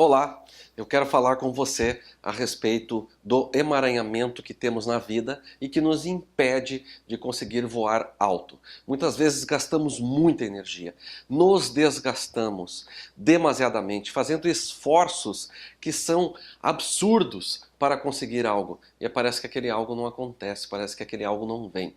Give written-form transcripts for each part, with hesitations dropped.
Olá, eu quero falar com você a respeito do emaranhamento que temos na vida e que nos impede de conseguir voar alto. Muitas vezes gastamos muita energia, nos desgastamos demasiadamente, fazendo esforços que são absurdos para conseguir algo. E parece que aquele algo não acontece, parece que aquele algo não vem.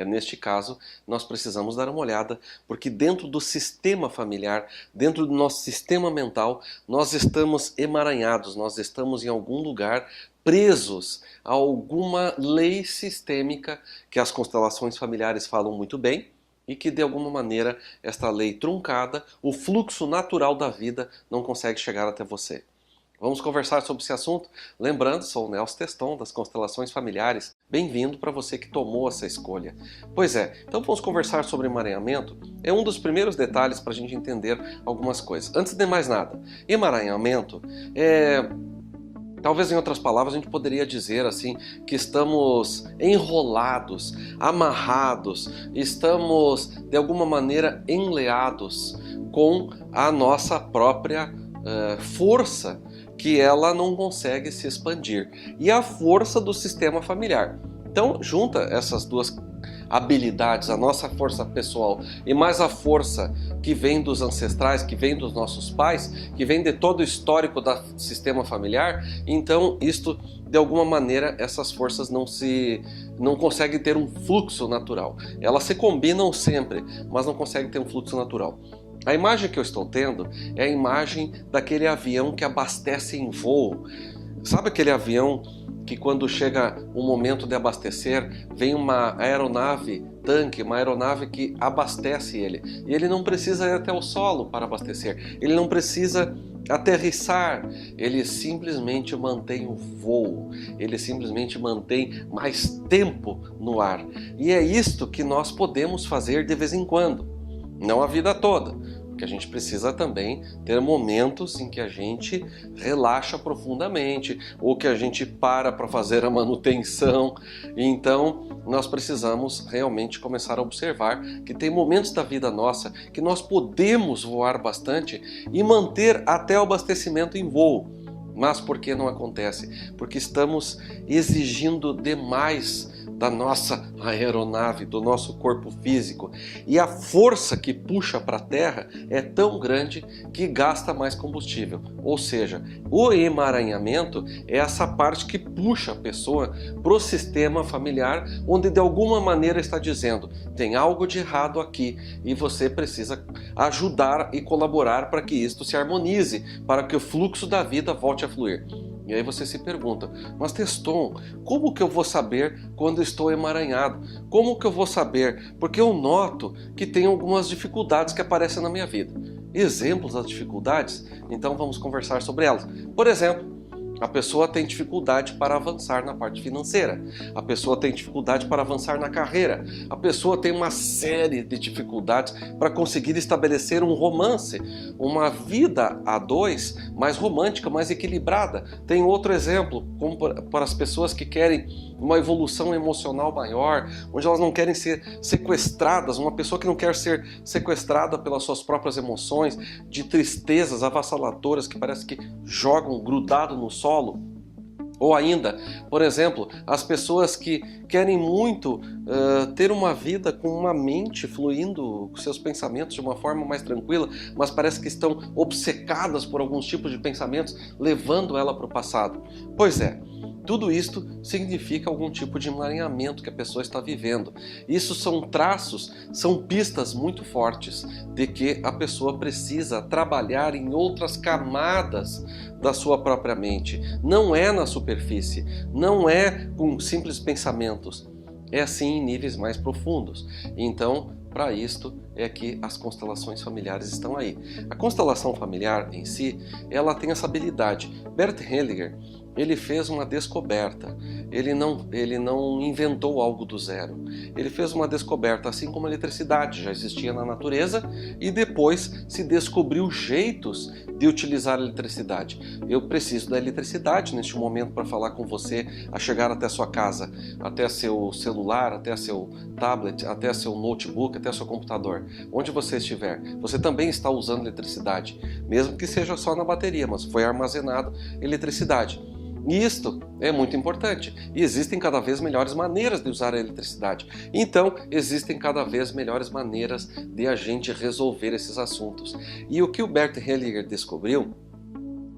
Neste caso, nós precisamos dar uma olhada, porque dentro do sistema familiar, dentro do nosso sistema mental, nós estamos emaranhados, nós estamos em algum lugar presos a alguma lei sistêmica que as constelações familiares falam muito bem e que, de alguma maneira, esta lei truncada, o fluxo natural da vida não consegue chegar até você. Vamos conversar sobre esse assunto? Lembrando, sou o Nelson Teston, das Constelações Familiares. Bem-vindo para você que tomou essa escolha. Pois é, então vamos conversar sobre emaranhamento. É um dos primeiros detalhes para a gente entender algumas coisas. Antes de mais nada, emaranhamento talvez em outras palavras a gente poderia dizer assim que estamos enrolados, amarrados, estamos de alguma maneira enleados com a nossa própria força, que ela não consegue se expandir, e a força do sistema familiar. Então junta essas duas habilidades, a nossa força pessoal e mais a força que vem dos ancestrais, que vem dos nossos pais, que vem de todo o histórico do sistema familiar. Então isto, de alguma maneira, essas forças não conseguem ter um fluxo natural. Elas se combinam sempre, mas não conseguem ter um fluxo natural. A imagem que eu estou tendo é a imagem daquele avião que abastece em voo. Sabe aquele avião que quando chega o momento de abastecer, vem uma aeronave tanque, uma aeronave que abastece ele. E ele não precisa ir até o solo para abastecer, ele não precisa aterrissar, ele simplesmente mantém o voo, ele simplesmente mantém mais tempo no ar. E é isto que nós podemos fazer de vez em quando. Não a vida toda, porque a gente precisa também ter momentos em que a gente relaxa profundamente, ou que a gente para fazer a manutenção. Então nós precisamos realmente começar a observar que tem momentos da vida nossa que nós podemos voar bastante e manter até o abastecimento em voo. Mas por que não acontece? Porque estamos exigindo demais da nossa aeronave, do nosso corpo físico. E a força que puxa para a Terra é tão grande que gasta mais combustível. Ou seja, o emaranhamento é essa parte que puxa a pessoa para o sistema familiar, onde de alguma maneira está dizendo: tem algo de errado aqui e você precisa ajudar e colaborar para que isto se harmonize, para que o fluxo da vida volte a fluir. E aí você se pergunta: mas Teston, como que eu vou saber quando estou emaranhado? Como que eu vou saber? Porque eu noto que tem algumas dificuldades que aparecem na minha vida. Exemplos das dificuldades? Então vamos conversar sobre elas. Por exemplo, a pessoa tem dificuldade para avançar na parte financeira. A pessoa tem dificuldade para avançar na carreira. A pessoa tem uma série de dificuldades para conseguir estabelecer um romance, uma vida a dois mais romântica, mais equilibrada. Tem outro exemplo, como para as pessoas que querem uma evolução emocional maior, onde elas não querem ser sequestradas, uma pessoa que não quer ser sequestrada pelas suas próprias emoções, de tristezas avassaladoras que parece que jogam grudado no solo. Ou ainda, por exemplo, as pessoas que querem muito ter uma vida com uma mente fluindo, com seus pensamentos de uma forma mais tranquila, mas parece que estão obcecadas por alguns tipos de pensamentos, levando ela para o passado. Pois é, tudo isto significa algum tipo de emaranhamento que a pessoa está vivendo. Isso são traços, são pistas muito fortes de que a pessoa precisa trabalhar em outras camadas da sua própria mente. Não é na superfície, não é com simples pensamentos, é assim em níveis mais profundos. Então, para isto é que as constelações familiares estão aí. A constelação familiar em si, ela tem essa habilidade. Bert Hellinger, ele fez uma descoberta, ele não inventou algo do zero. Ele fez uma descoberta, assim como a eletricidade já existia na natureza e depois se descobriu jeitos de utilizar a eletricidade. Eu preciso da eletricidade neste momento para falar com você, a chegar até sua casa, até seu celular, até seu tablet, até seu notebook, até seu computador. Onde você estiver, você também está usando eletricidade, mesmo que seja só na bateria, mas foi armazenado eletricidade. E isto é muito importante. E existem cada vez melhores maneiras de usar a eletricidade. Então, existem cada vez melhores maneiras de a gente resolver esses assuntos. E o que o Bert Hellinger descobriu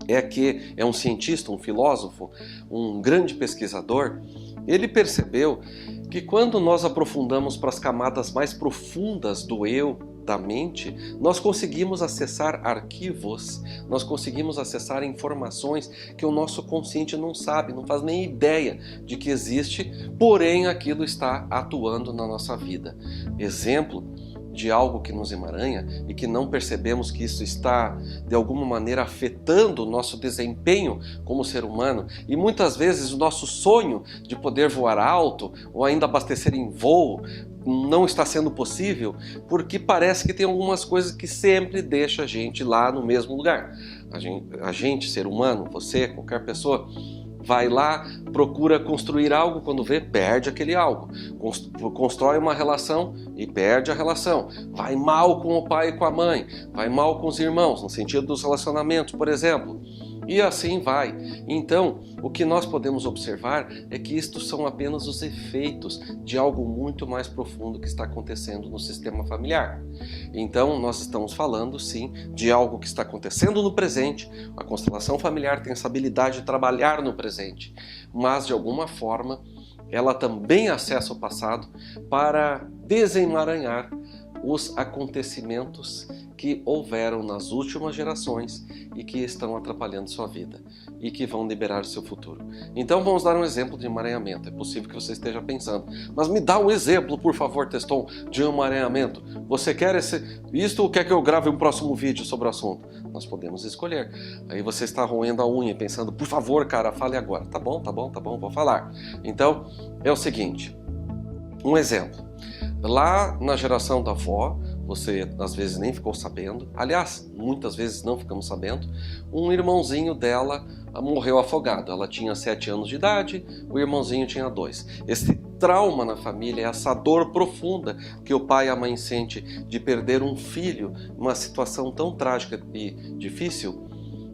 é que é um cientista, um filósofo, um grande pesquisador. Ele percebeu que quando nós aprofundamos para as camadas mais profundas do eu, da mente, nós conseguimos acessar arquivos, nós conseguimos acessar informações que o nosso consciente não sabe, não faz nem ideia de que existe, porém aquilo está atuando na nossa vida. Exemplo de algo que nos emaranha e que não percebemos que isso está de alguma maneira afetando o nosso desempenho como ser humano, e muitas vezes o nosso sonho de poder voar alto ou ainda abastecer em voo não está sendo possível porque parece que tem algumas coisas que sempre deixam a gente lá no mesmo lugar. A gente, ser humano, você, qualquer pessoa, vai lá, procura construir algo, quando vê, perde aquele algo. Constrói uma relação e perde a relação. Vai mal com o pai e com a mãe, vai mal com os irmãos, no sentido dos relacionamentos, por exemplo. E assim vai. Então, o que nós podemos observar é que isto são apenas os efeitos de algo muito mais profundo que está acontecendo no sistema familiar. Então, nós estamos falando, sim, de algo que está acontecendo no presente. A constelação familiar tem essa habilidade de trabalhar no presente, mas, de alguma forma, ela também acessa o passado para desemaranhar os acontecimentos que houveram nas últimas gerações e que estão atrapalhando sua vida e que vão liberar o seu futuro. Então vamos dar um exemplo de emaranhamento. É possível que você esteja pensando, mas me dá um exemplo, por favor, Teston, de um emaranhamento. Você quer isto ou quer que eu grave um próximo vídeo sobre o assunto? Nós podemos escolher. Aí você está roendo a unha pensando, por favor, cara, fale agora. Tá bom, vou falar. Então é o seguinte, um exemplo. Lá na geração da avó, você às vezes nem ficou sabendo, aliás, muitas vezes não ficamos sabendo, um irmãozinho dela morreu afogado. Ela tinha 7 anos de idade, o irmãozinho tinha 2. Esse trauma na família, essa dor profunda que o pai e a mãe sentem de perder um filho numa situação tão trágica e difícil,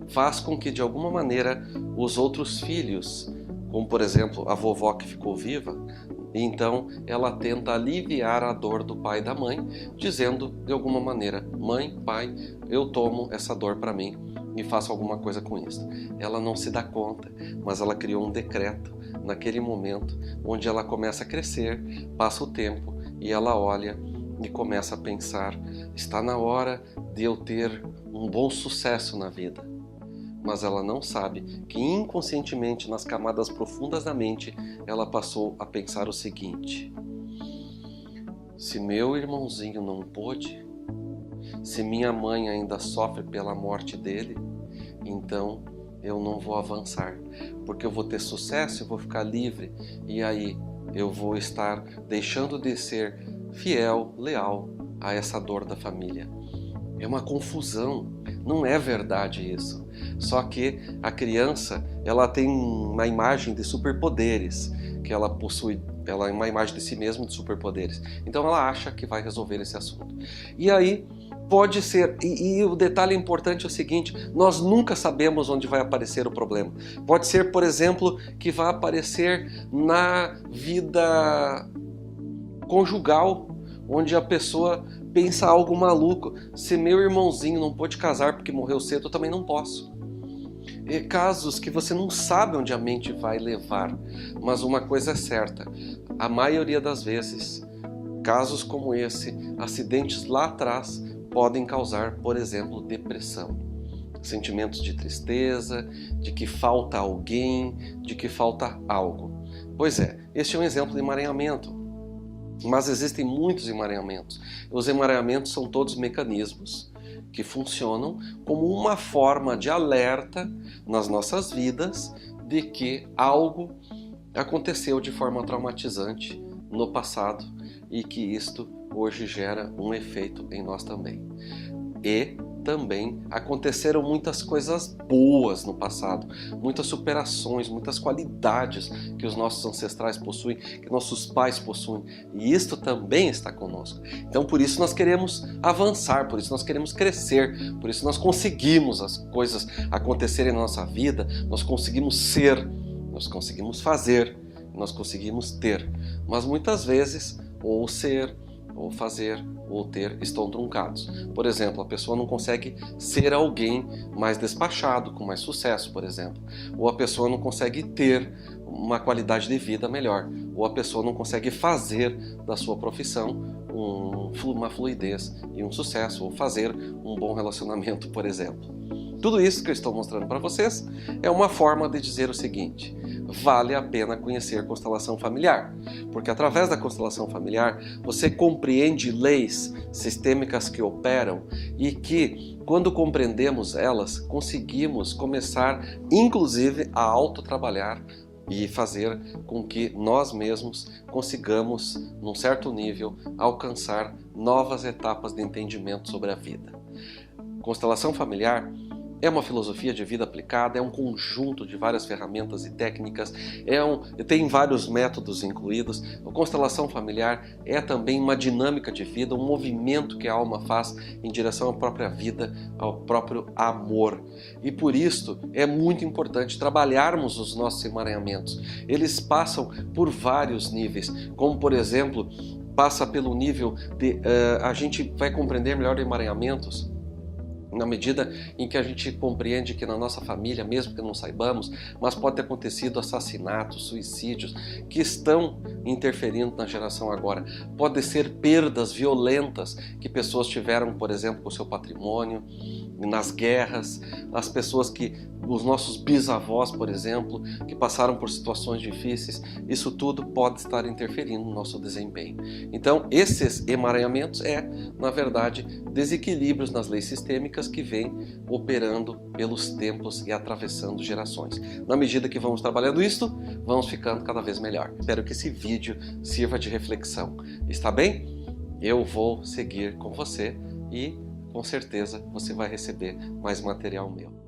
faz com que de alguma maneira os outros filhos, como por exemplo a vovó que ficou viva, então ela tenta aliviar a dor do pai e da mãe, dizendo de alguma maneira, mãe, pai, eu tomo essa dor para mim e faço alguma coisa com isso. Ela não se dá conta, mas ela criou um decreto naquele momento onde ela começa a crescer, passa o tempo e ela olha e começa a pensar, está na hora de eu ter um bom sucesso na vida. Mas ela não sabe que inconscientemente, nas camadas profundas da mente, ela passou a pensar o seguinte: se meu irmãozinho não pôde, se minha mãe ainda sofre pela morte dele, então eu não vou avançar, porque eu vou ter sucesso, eu vou ficar livre, e aí eu vou estar deixando de ser fiel, leal a essa dor da família. É uma confusão, não é verdade isso. Só que a criança, ela tem uma imagem de superpoderes, que ela possui, ela é uma imagem de si mesma de superpoderes. Então ela acha que vai resolver esse assunto. E aí pode ser, e o detalhe importante é o seguinte, nós nunca sabemos onde vai aparecer o problema. Pode ser, por exemplo, que vai aparecer na vida conjugal, onde a pessoa pensa algo maluco. Se meu irmãozinho não pôde casar porque morreu cedo, eu também não posso. É casos que você não sabe onde a mente vai levar, mas uma coisa é certa, a maioria das vezes, casos como esse, acidentes lá atrás, podem causar, por exemplo, depressão. Sentimentos de tristeza, de que falta alguém, de que falta algo. Pois é, este é um exemplo de emaranhamento. Mas existem muitos emaranhamentos. Os emaranhamentos são todos mecanismos que funcionam como uma forma de alerta nas nossas vidas de que algo aconteceu de forma traumatizante no passado e que isto hoje gera um efeito em nós também. E também aconteceram muitas coisas boas no passado, muitas superações, muitas qualidades que os nossos ancestrais possuem, que nossos pais possuem, e isto também está conosco. Então por isso nós queremos avançar, por isso nós queremos crescer, por isso nós conseguimos as coisas acontecerem na nossa vida, nós conseguimos ser, nós conseguimos fazer, nós conseguimos ter, mas muitas vezes ou ser, ou fazer, ou ter estão truncados. Por exemplo, a pessoa não consegue ser alguém mais despachado, com mais sucesso, por exemplo. Ou a pessoa não consegue ter uma qualidade de vida melhor. Ou a pessoa não consegue fazer da sua profissão uma fluidez e um sucesso, ou fazer um bom relacionamento, por exemplo. Tudo isso que eu estou mostrando para vocês é uma forma de dizer o seguinte: vale a pena conhecer constelação familiar, porque através da constelação familiar você compreende leis sistêmicas que operam e que, quando compreendemos elas, conseguimos começar, inclusive, a autotrabalhar e fazer com que nós mesmos consigamos, num certo nível, alcançar novas etapas de entendimento sobre a vida. Constelação familiar é uma filosofia de vida aplicada, é um conjunto de várias ferramentas e técnicas, tem vários métodos incluídos. A constelação familiar é também uma dinâmica de vida, um movimento que a alma faz em direção à própria vida, ao próprio amor. E por isso é muito importante trabalharmos os nossos emaranhamentos. Eles passam por vários níveis, como por exemplo, passa pelo nível de a gente vai compreender melhor emaranhamentos na medida em que a gente compreende que na nossa família, mesmo que não saibamos, mas pode ter acontecido assassinatos, suicídios, que estão interferindo na geração agora. Pode ser perdas violentas que pessoas tiveram, por exemplo, com o seu patrimônio, nas guerras, as pessoas os nossos bisavós, por exemplo, que passaram por situações difíceis, isso tudo pode estar interferindo no nosso desempenho. Então, esses emaranhamentos na verdade, desequilíbrios nas leis sistêmicas que vêm operando pelos tempos e atravessando gerações. Na medida que vamos trabalhando isto, vamos ficando cada vez melhor. Espero que esse vídeo sirva de reflexão. Está bem? Eu vou seguir com você e com certeza você vai receber mais material meu.